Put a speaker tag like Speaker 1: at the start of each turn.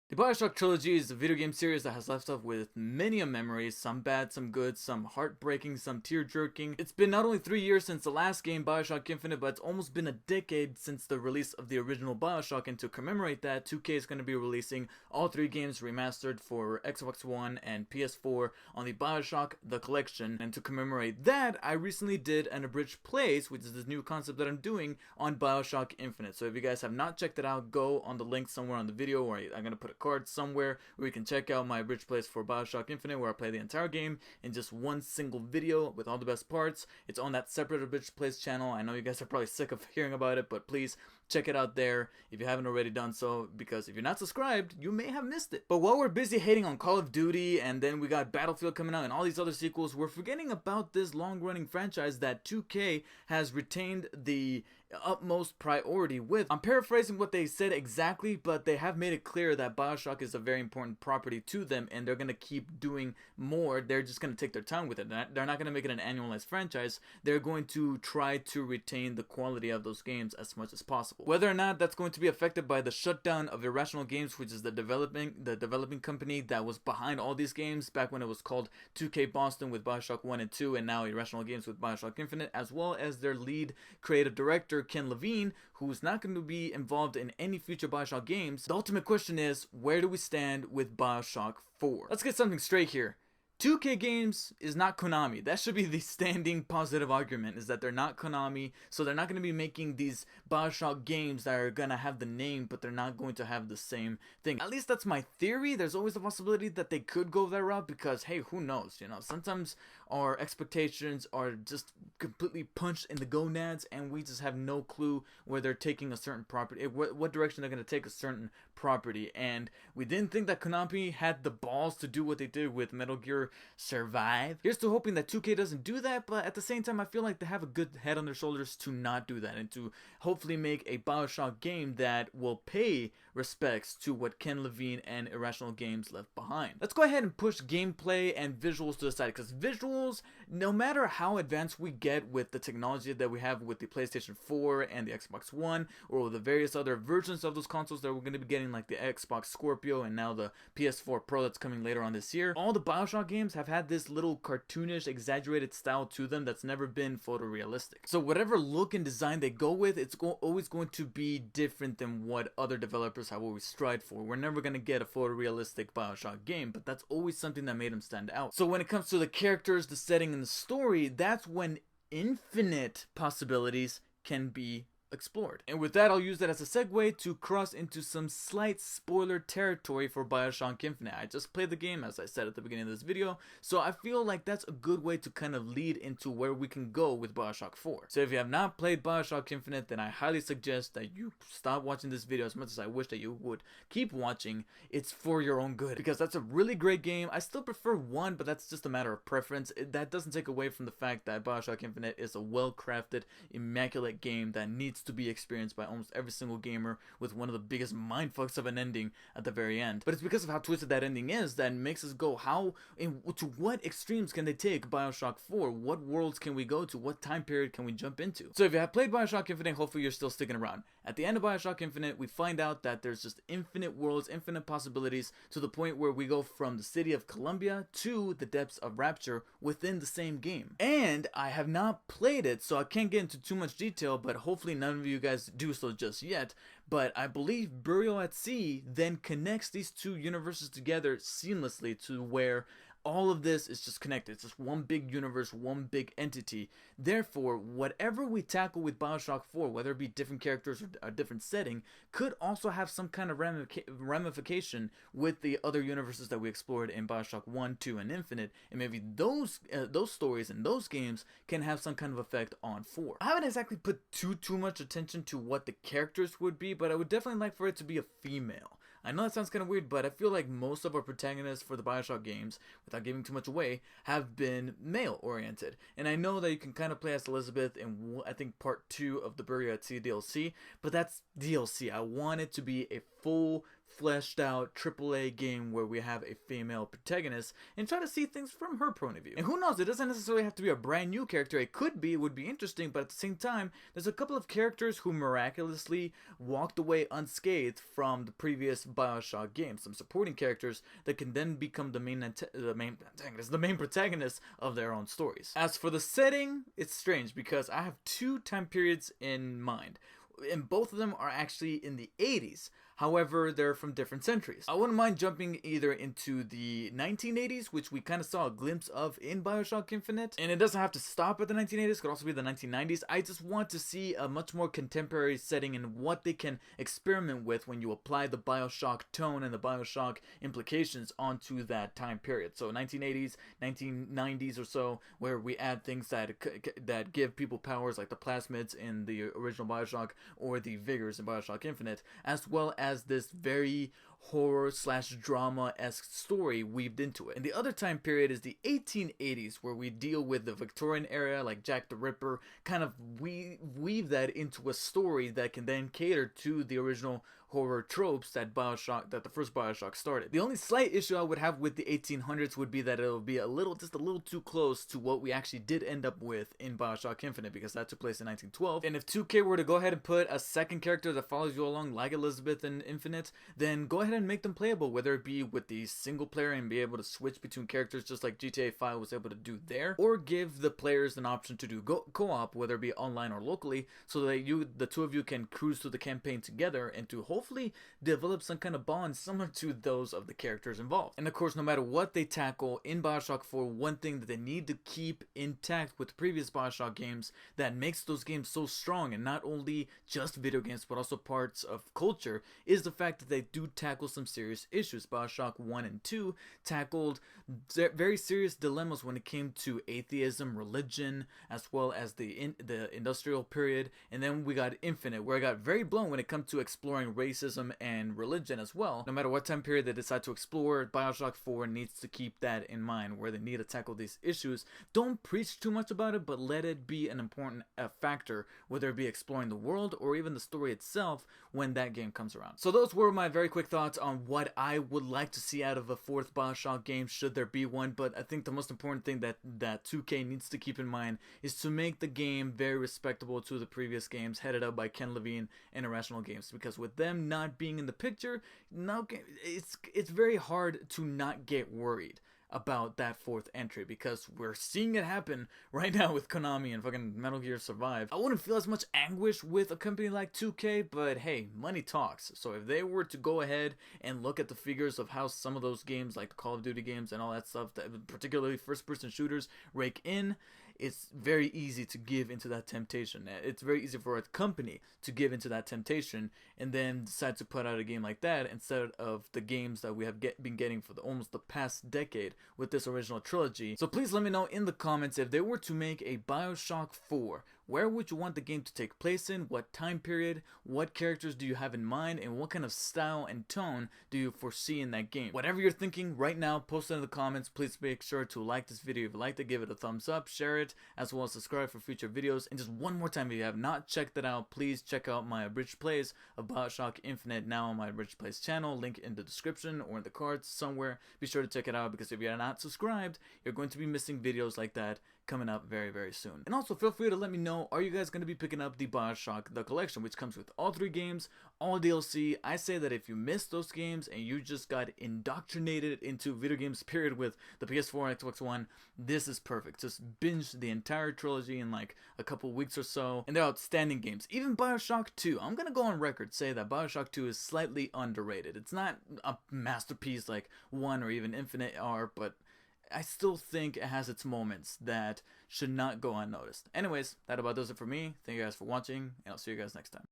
Speaker 1: The Bioshock trilogy is a video game series that has left us with many memories, some bad, some good, some heartbreaking, some tear-jerking. It's been not only 3 years since the last game, Bioshock Infinite, but it's almost been a decade since the release of the original Bioshock, and to commemorate that, 2K is going to be releasing all 3 games remastered for Xbox One and PS4 on the Bioshock The Collection. And to commemorate that, I recently did an abridged plays, which is this new concept that I'm doing on Bioshock Infinite. So if you guys have not checked it out, go on the link somewhere on the video, or I'm going to put a card somewhere where you can check out my bridge plays for Bioshock Infinite, where I play the entire game in just one single video with all the best parts. It's on that separate bridge plays channel. I know you guys are probably sick of hearing about it, but please check it out there if you haven't already done so, because if you're not subscribed, you may have missed it. But while we're busy hating on Call of Duty, and then we got Battlefield coming out and all these other sequels, we're forgetting about this long-running franchise that 2K has retained the utmost priority with. I'm paraphrasing what they said exactly, but they have made it clear that Bioshock is a very important property to them, and they're going to keep doing more. They're just going to take their time with it. They're not going to make it an annualized franchise. They're going to try to retain the quality of those games as much as possible. Whether or not that's going to be affected by the shutdown of Irrational Games, which is the developing company that was behind all these games back when it was called 2K Boston with Bioshock 1 and 2, and now Irrational Games with Bioshock Infinite, as well as their lead creative director Ken Levine, who's not going to be involved in any future Bioshock games. The ultimate question is, where do we stand with Bioshock 4? Let's get something straight here. 2K Games is not Konami. That should be the standing positive argument, is that they're not Konami, so they're not going to be making these Bioshock games that are going to have the name, but they're not going to have the same thing. At least that's my theory. There's always the possibility that they could go that route, because, hey, who knows, you know? Sometimes our expectations are just completely punched in the gonads, and we just have no clue where they're taking a certain property, what direction they're going to take a certain property. And we didn't think that Konami had the balls to do what they did with Metal Gear Survive. Here's to hoping that 2K doesn't do that, but at the same time, I feel like they have a good head on their shoulders to not do that, and to hopefully make a Bioshock game that will pay respects to what Ken Levine and Irrational Games left behind. Let's go ahead and push gameplay and visuals to the side, because visuals, no matter how advanced we get with the technology that we have with the PlayStation 4 and the Xbox One, or the various other versions of those consoles that we're going to be getting, like the Xbox Scorpio and now the PS4 Pro that's coming later on this year, all the Bioshock games have had this little cartoonish, exaggerated style to them that's never been photorealistic. So whatever look and design they go with, it's always going to be different than what other developers have always strived for. We're never going to get a photorealistic Bioshock game, but that's always something that made them stand out. So when it comes to the characters, the setting, and the story, that's when infinite possibilities can be explored. And with that, I'll use that as a segue to cross into some slight spoiler territory for Bioshock Infinite. I just played the game, as I said at the beginning of this video, so I feel like that's a good way to kind of lead into where we can go with Bioshock 4. So if you have not played Bioshock Infinite, then I highly suggest that you stop watching this video. As much as I wish that you would keep watching, it's for your own good, because that's a really great game. I still prefer 1, but that's just a matter of preference. That doesn't take away from the fact that Bioshock Infinite is a well-crafted, immaculate game that needs to be experienced by almost every single gamer, with one of the biggest mindfucks of an ending at the very end. But it's because of how twisted that ending is that makes us go, to what extremes can they take Bioshock 4? What worlds can we go to? What time period can we jump into? So if you have played Bioshock Infinite, hopefully you're still sticking around. At the end of Bioshock Infinite, we find out that there's just infinite worlds, infinite possibilities, to the point where we go from the city of Columbia to the depths of Rapture within the same game. And I have not played it, so I can't get into too much detail, but hopefully none of you guys do so just yet. But I believe Burial at Sea then connects these two universes together seamlessly, to where all of this is just connected. It's just one big universe, one big entity. Therefore, whatever we tackle with Bioshock 4, whether it be different characters or a different setting, could also have some kind of ramification with the other universes that we explored in Bioshock 1, 2, and Infinite. And maybe those stories and those games can have some kind of effect on 4. I haven't exactly put too much attention to what the characters would be, but I would definitely like for it to be a female. I know that sounds kind of weird, but I feel like most of our protagonists for the Bioshock games, without giving too much away, have been male-oriented. And I know that you can kind of play as Elizabeth in, I think, part 2 of the Burial at Sea DLC, but that's DLC. I want it to be a full fleshed out AAA game where we have a female protagonist and try to see things from her point of view. And who knows, it doesn't necessarily have to be a brand new character. It could be, it would be interesting, but at the same time, there's a couple of characters who miraculously walked away unscathed from the previous Bioshock games. Some supporting characters that can then become the main protagonists of their own stories. As for the setting, it's strange because I have two time periods in mind, and both of them are actually in the 80s. However, they're from different centuries. I wouldn't mind jumping either into the 1980s, which we kind of saw a glimpse of in Bioshock Infinite, and it doesn't have to stop at the 1980s, it could also be the 1990s. I just want to see a much more contemporary setting and what they can experiment with when you apply the Bioshock tone and the Bioshock implications onto that time period. So 1980s, 1990s or so, where we add things that give people powers like the plasmids in the original Bioshock or the vigors in Bioshock Infinite, as well as this very horror/drama-esque story weaved into it. And the other time period is the 1880s, where we deal with the Victorian era, like Jack the Ripper, kind of weave that into a story that can then cater to the original horror tropes that the first Bioshock started. The only slight issue I would have with the 1800s would be that it'll be just a little too close to what we actually did end up with in Bioshock Infinite, because that took place in 1912. And if 2K were to go ahead and put a second character that follows you along like Elizabeth in Infinite, then go ahead and make them playable, whether it be with the single player and be able to switch between characters just like GTA 5 was able to do there, or give the players an option to do co-op, whether it be online or locally, so that the two of you can cruise through the campaign together and to hopefully develop some kind of bond similar to those of the characters involved. And of course, no matter what they tackle in Bioshock 4, one thing that they need to keep intact with the previous Bioshock games that makes those games so strong, and not only just video games but also parts of culture, is the fact that they do tackle some serious issues. Bioshock 1 and 2 tackled very serious dilemmas when it came to atheism, religion, as well as the industrial period. And then we got Infinite, where it got very blown when it comes to exploring racism and religion as well. No matter what time period they decide to explore, Bioshock 4 needs to keep that in mind, where they need to tackle these issues. Don't preach too much about it, but let it be an important factor, whether it be exploring the world or even the story itself when that game comes around. So those were my very quick thoughts on what I would like to see out of a fourth Bioshock game, should there be one. But I think the most important thing that 2K needs to keep in mind is to make the game very respectable to the previous games headed up by Ken Levine and Irrational Games, because with them not being in the picture, it's very hard to not get worried about that fourth entry, because we're seeing it happen right now with Konami and fucking Metal Gear Survive. I wouldn't feel as much anguish with a company like 2K, but hey, money talks. So if they were to go ahead and look at the figures of how some of those games, like the Call of Duty games and all that stuff, that particularly first-person shooters, rake in, it's very easy to give into that temptation. It's very easy for a company to give into that temptation and then decide to put out a game like that instead of the games that we have been getting for almost the past decade with this original trilogy. So please let me know in the comments, if they were to make a Bioshock 4, where would you want the game to take place in? What time period? What characters do you have in mind? And what kind of style and tone do you foresee in that game? Whatever you're thinking right now, post it in the comments. Please make sure to like this video if you like to, give it a thumbs up, share it, as well as subscribe for future videos. And just one more time, if you have not checked it out, please check out my abridged plays of Bioshock Infinite now on my abridged plays channel. Link in the description or in the cards somewhere. Be sure to check it out, because if you're not subscribed, you're going to be missing videos like that coming up very, very soon. And also feel free to let me know, are you guys going to be picking up the Bioshock The Collection, which comes with all 3 games, all DLC? I say that if you missed those games and you just got indoctrinated into video games period with the PS4 and Xbox One, this is perfect. Just binge the entire trilogy in like a couple weeks or so, and they're outstanding games. Even Bioshock 2, I'm gonna go on record say that Bioshock 2 is slightly underrated. It's not a masterpiece like 1 or even Infinite are, but I still think it has its moments that should not go unnoticed. Anyways, that about does it for me. Thank you guys for watching, and I'll see you guys next time.